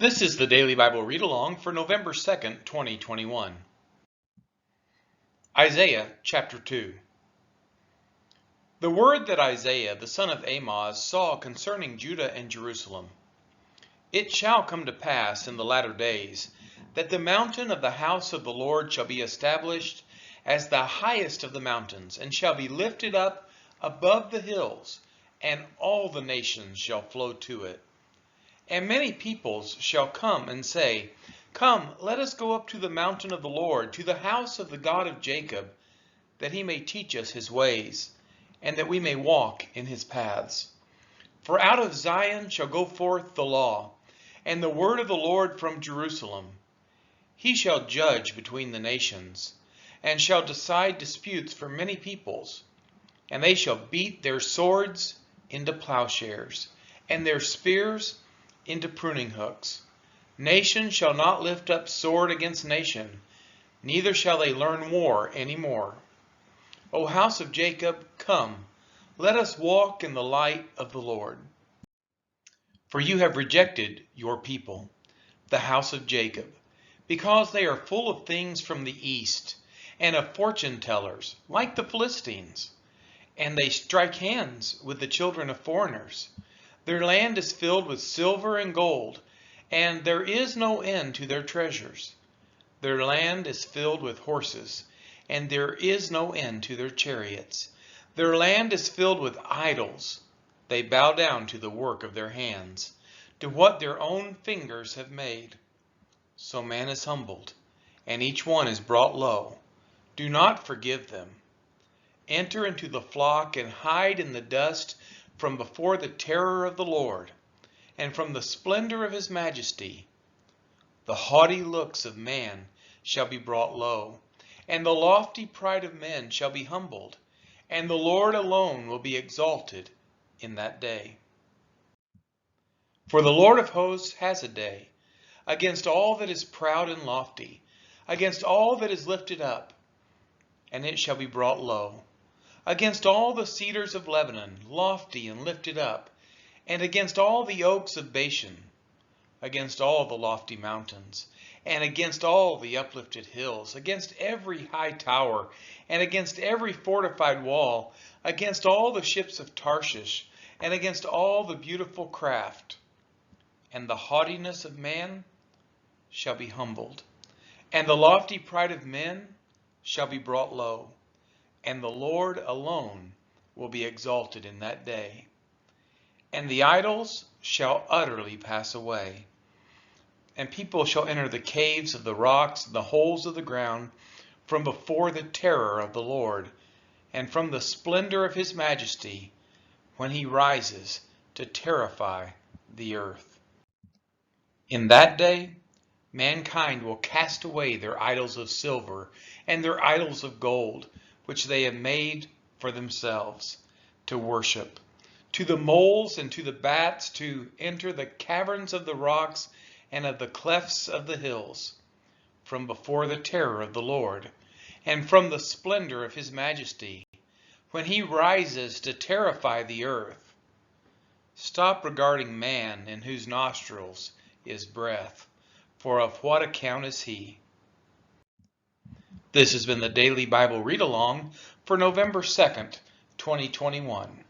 This is the Daily Bible Read Along for November 2nd, 2021. Isaiah chapter 2. The word that Isaiah, the son of Amoz, saw concerning Judah and Jerusalem. It shall come to pass in the latter days that the mountain of the house of the Lord shall be established as the highest of the mountains, and shall be lifted up above the hills, and all the nations shall flow to it. And many peoples shall come and say, Come, let us go up to the mountain of the Lord, to the house of the God of Jacob, that he may teach us his ways, and that we may walk in his paths. For out of Zion shall go forth the law, and the word of the Lord from Jerusalem. He shall judge between the nations, and shall decide disputes for many peoples. And they shall beat their swords into plowshares, and their spears into pruning hooks. Nation shall not lift up sword against nation, neither shall they learn war any more. O house of Jacob, come, let us walk in the light of the Lord. For you have rejected your people, the house of Jacob, because they are full of things from the east, and of fortune tellers, like the Philistines. And they strike hands with the children of foreigners. Their land is filled with silver and gold, and there is no end to their treasures. Their land is filled with horses, and there is no end to their chariots. Their land is filled with idols. They bow down to the work of their hands, to what their own fingers have made. So man is humbled, and each one is brought low. Do not forgive them. Enter into the flock and hide in the dust from before the terror of the Lord, and from the splendor of his majesty. The haughty looks of man shall be brought low, and the lofty pride of men shall be humbled, and the Lord alone will be exalted in that day. For the Lord of hosts has a day against all that is proud and lofty, against all that is lifted up, and it shall be brought low. Against all the cedars of Lebanon, lofty and lifted up, and against all the oaks of Bashan, against all the lofty mountains, and against all the uplifted hills, against every high tower, and against every fortified wall, against all the ships of Tarshish, and against all the beautiful craft. And the haughtiness of man shall be humbled, and the lofty pride of men shall be brought low. And the Lord alone will be exalted in that day. And the idols shall utterly pass away. And people shall enter the caves of the rocks and the holes of the ground from before the terror of the Lord, and from the splendor of his majesty, when he rises to terrify the earth. In that day, mankind will cast away their idols of silver and their idols of gold, which they have made for themselves to worship, to the moles and to the bats, to enter the caverns of the rocks and of the clefts of the hills, from before the terror of the Lord, and from the splendor of his majesty, when he rises to terrify the earth. Stop regarding man, in whose nostrils is breath, for of what account is he? This has been the Daily Bible Read Along for November 2nd, 2021.